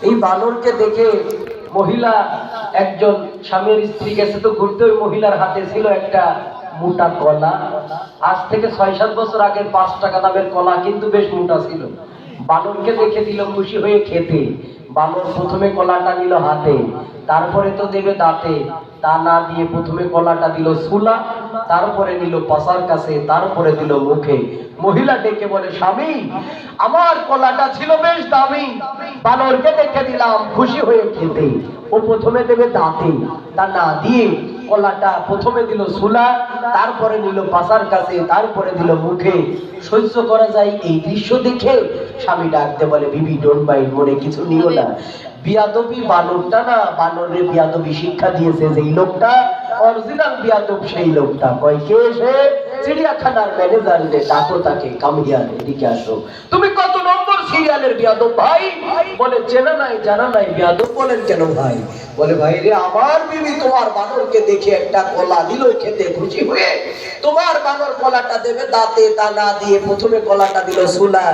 এই বানরকে দেখে মহিলা একজন স্বামীর স্ত্রী গেছে তো ঘুরতে, ওই মহিলার হাতে ছিল একটা মোটা কলা। আজ থেকে 6-7 বছর আগের 5 টাকা দামের কলা, কিন্তু বেশ মোটা ছিল। বানরকে দেখে দিল খুশি হয়ে খেতে। বানর প্রথমে কলাটা নিল হাতে, তারপরে তো দেবে দাঁতে, তা না দিয়ে প্রথমে কলাটা দিল সুলা, তারপরে নিল পাছার কাছে, তারপরে দিল মুখে। মহিলা ডেকে বলে, স্বামী আমার কলাটা ছিল বেশ দামি, বানরকে দেখে দিলাম খুশি হয়ে খেতে। ও প্রথমে দেবে দাঁতে, তা না দিয়ে কলাটা প্রথমে দিল সুলা, তারপরে নিল পাছার কাছে, তারপরে দিল মুখে। সহ্য করা যায় এই দৃশ্য দেখে স্বামী ডাকতে বলে, বিবি ডোন্ট মাইন্ড, মনে কিছু নিও না। বিয়াদবি বানরটা না, বানরের বিয়াদবি শিক্ষা দিয়েছে যেই লোকটা, অরিজিনাল বিয়াদব সেই লোকটা। কয় কে সে? চিড়িয়াখানার ম্যানেজার, যে ডাকো তাকে, কাম হিয়ার, এদিকে আসো। তুমি কত নম্বর সিরিয়ালের বিয়াদব ভাই? বলে চেনা নাই জানা নাই। বিয়াদব বলেন কেন ভাই? বলে ভাই রে, আমার বিবি তোমার বানরকে দেখে একটা কলা দিল খেতে খুশি হয়ে। তোমার বানর কলাটা দেবে দাঁতে, তা না দিয়ে প্রথমে কলাটা দিল সুলা,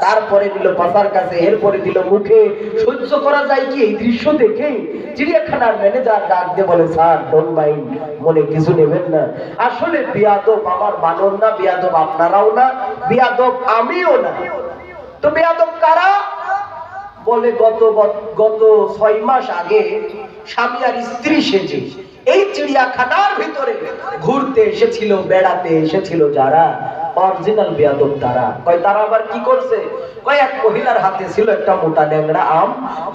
তারপরে দিল পাছার কাছে, এরপরে দিল মুখে। সহ্য করা যায় কি এই দৃশ্য দেখে? চিড়িয়াখানার ম্যানেজার ডাক দিয়ে বলে, স্যার ডোন্ট মাইন্ড, মনে কিছু নেবেন না। আসলে বিয়াদব আমার বানর না, বিয়াদব আপনারাও না, বিয়াদব আমিও না। তো বিয়াদব কারা? বলে গত 6 মাস আগে স্বামী আর স্ত্রী সেজে এই চিড়িয়াখানার ভিতরে ঘুরতে এসেছিল, বেড়াতে এসেছিল যারা, অরিজিনাল বিয়াদব তারা। কয় তারা আবার কি করছে? কয় এক মহিলার হাতে ছিল একটা মোটা ন্যাংরা আম,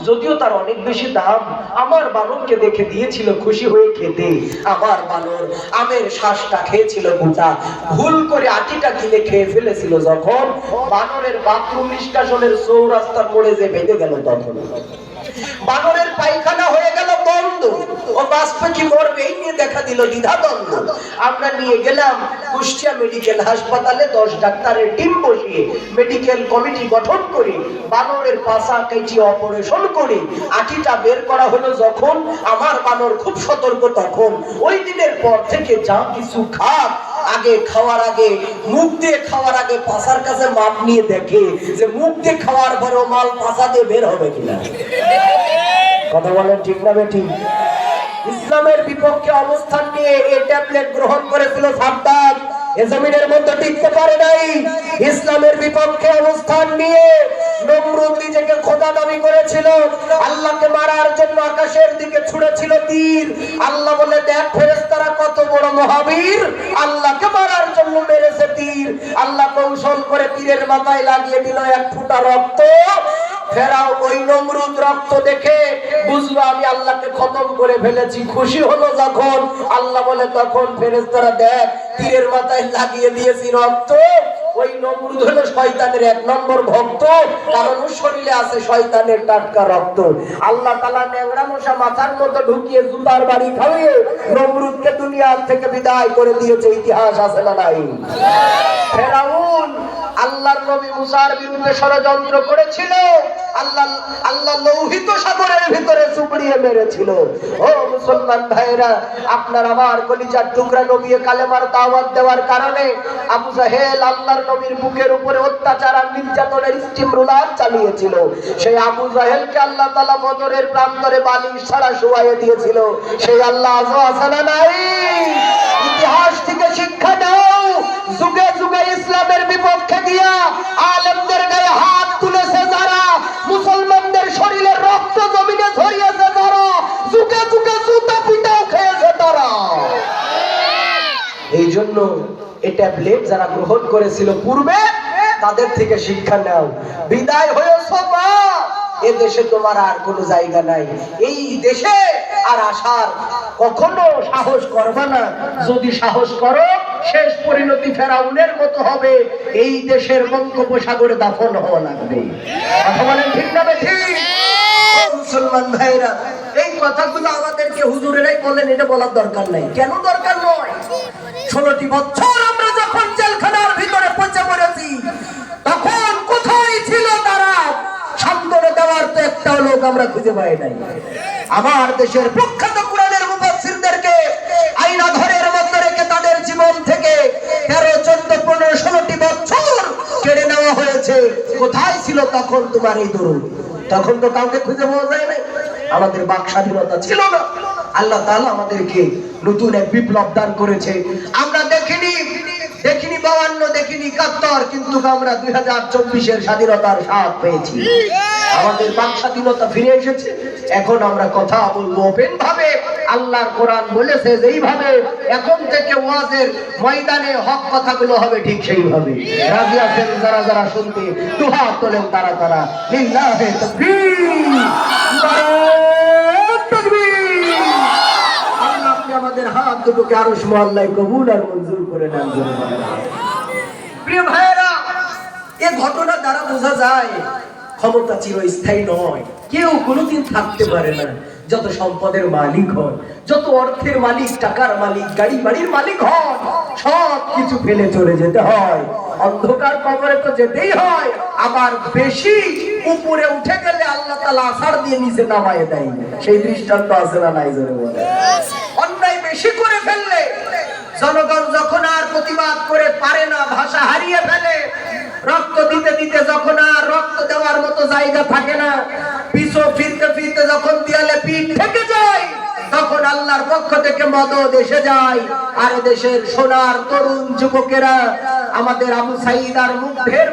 যদিও তার অনেক বেশি দাম। আমার বানরকে দেখে দিয়েছিল খুশি হয়ে খেতে। আমার বানর আমের শ্বাসটা খেয়েছিল গোটা, ভুল করে আটিটা গিলে খেয়ে ফেলেছিল। যখন বানরের বাথরুম নিষ্কাশনের চৌরাস্তার মোড়ে যে বেঁধে গেল, তখন বানরের পায়খানা হয়ে গেল বন্ধ। ও বাঁচবে কি মরবে এই নিয়ে দেখা দিল দ্বিধাদ্বন্দ্ব। আমরা নিয়ে গেলাম কুষ্টিয়া মেডিকেল হাসপাতালে, 10 ডাক্তারের টিম বসিয়ে মেডিকেল কমিটি গঠন করে বানরের পাছা কেটে অপারেশন করে আটিটা বের করা হলো। যখন আমার বানর খুব সতর্ক, তখন ওই দিনের পর থেকে যা কিছু খাক, আগে খাওয়ার আগে, মুখ দিয়ে খাওয়ার আগে পাছার কাছে মাপ নিয়ে দেখে যে মুখ দিয়ে খাওয়ার পরেও মাল পাছা দিয়ে বের হবে কিনা। কথা বলেন ঠিক না বেঠিক? ইসলামের বিপক্ষে অবস্থান নিয়ে এই ট্যাবলেট গ্রহণ করেছিল সাদ্দাম, এ জমিনের মধ্যে টিকতে পারে নাই। ইসলামের বিপক্ষে অবস্থান নিয়ে নমরুদ নিজেকে খোদা দাবি করেছিল, আল্লাহকে মারার জন্য আকাশের দিকে ছুঁড়েছিল তীর। আল্লাহ বলে, দেখ ফেরেশতারা কত বড় মহাবীর, আল্লাহকে মারার জন্য মেরেছে তীর। আল্লাহ কৌশল করে তীরের মাথায় লাগিয়ে দিল 1 ফোঁটা রক্ত। ফেরাও ওই নমরুদ রক্ত দেখে বুঝলো আমি আল্লাহকে খতম করে ফেলেছি। খুশি হলো যখন, আল্লাহ বলে তখন ফেরেশতারা, দেখ তীরের মাথায় লাগিয়ে দিয়েছি রক্ত। ওই নমরুদ হলো শয়তানের 1 নম্বর ভক্ত, কারণ ওর শরীরে আছে শয়তানের টাটকা রক্ত। আল্লাহ তাআলা ন্যাংরা মশা মাথার মধ্যে ঢুকিয়ে জুতার বাড়ি খাইয়ে নমরুদকে দুনিয়া থেকে বিদায় করে দিয়েছে। ইতিহাস আছে না নাই? ফেরাউন আল্লাহর নবী মুসার বিরুদ্ধে ষড়যন্ত্র করেছিল, আল্লাহ লোহিত সাগরের ভিতরে চুবড়িয়ে মেরেছিল। ও মুসলমান ভাইরা, আপনার আমার কলিজার টুকরা নবী কালেমার দাওয়াত দেওয়ার কারণে আবু জাহেল আল্লাহর নবীর বুকের উপরে অত্যাচার আর নির্যাতনের স্টিম রোলার চালিয়েছিল। সেই আবু জাহেলকে আল্লাহ তাআলা বদরের প্রান্তরে বালিশ ছাড়া শুয়াইয়ে দিয়েছিল। সেই আল্লাহ আজও আছে না নাই? ইতিহাস থেকে শিক্ষা নাও। যুগে যুগে ইসলামের বিপক্ষে দিয়া আলেমদের গায়ে হাত তুলেছে যারা, মুসলমানদের শরীরে রক্ত জমিনে ঝরিয়েছে যারা, যুগে যুগে জুতা পিটাও খেয়েছে তারা। এই জন্য এই ট্যাবলেট যারা গ্রহণ করেছিল পূর্বে, তাদের থেকে শিক্ষা নাও। বিদায় হয়েছো মা, এ দেশে তোমার আর কোনো জায়গা নাই। এই দেশে আর আসার কখনো সাহস করবে না। যদি সাহস করো, শেষ পরিণতি ফেরাউনের মতো হবে। এই দেশের বঙ্গোপসাগরে দাফন হওয়া লাগবে। কথা বলেন ঠিক না ঠিক? মুসলমান ভাইরা, এই কথাগুলো আমাদেরকে হুজুরেরাই বলেন, এটা বলার দরকার নাই। কেন দরকার নয়? 16টি বছর আমরা যখন জেলখানার ভিতরে পচে পড়েছি, তখন কোথায় ছিল তারা? সান্ত্বনা দেওয়ার তো একটা লোক আমরা খুঁজে পাই নাই। আমার দেশের প্রখ্যাত কুরআনের মুফাসসিরদেরকে আয়না ঘরের মধ্যে রেখে তাদের জীবন থেকে 13, 14, 15, 16টি বছর কেড়ে নেওয়া হয়েছে। কোথায় ছিল তখন তোমার এই দরুদ? তখন তো কাউকে খুঁজে পাওয়া যায় না, আমাদের বাক স্বাধীনতা ছিল না। আল্লাহ তাআলা আমাদেরকে নতুন এক বিপ্লব দান করেছে। আমরা দেখিনি 52, দেখিনি 71, কিন্তু আমরা 2024-এর স্বাধীনতার স্বাদ পেয়েছি। আমাদের বাক স্বাধীনতা ফিরে এসেছে। এখন আমরা কথা বলবো ওপেন ভাবে। আল্লাহর কোরআন বলেছে যেইভাবে এখন থেকে ওয়াজের ময়দানে হক কথাগুলো হবে ঠিক সেইভাবে। রাজি আছেন যারা যারা শুনতে? দুহাত তোলেন তারা তারা। লিল্লাহে তাকবীর, নারায়ে তাকবীর। আল্লাহ আপনি আমাদের হাত দুটোকে আরশ মহল্লায় কবুল আর মঞ্জুর করে নেন। প্রিয় ভাইয়েরা, এই ঘটনা দ্বারা বোঝা যায় ক্ষমতা চিরস্থায়ী নয়, কেউ কোনোদিন থাকতে পারে না। যত সম্পদের মালিক হয়, যত অর্থের মালিক, টাকার মালিক, গাড়ি বাড়ির মালিক হন, সব কিছু ফেলে চলে যেতে হয়। অন্ধকার কবরে তো যেতেই হয়। আবার বেশি উপরে উঠে গেলে আল্লাহ তাআলা আছাড় দিয়ে নিচে নামায় দেয়। সেই দৃষ্টান্ত আছে না নাই? জোরে বলে। অন্যায় বেশি করে ফেললে জনগণ যখন আর প্রতিবাদ করে পারে না, ভাষা হারিয়ে ফেলে, রক্ত দিতে দিতে যখন আর রক্ত দেওয়ার মতো জায়গা থাকে না, পিছু ফিরতে ফিরতে যখন দেয়ালে পিঠ থেকে যায়, তখন আল্লাহর পক্ষ থেকে মদদ এসে যায়। আর দেশের সোনার তরুণ যুবকেরা আমাদের আবু সাঈদ আর মুগ্ধের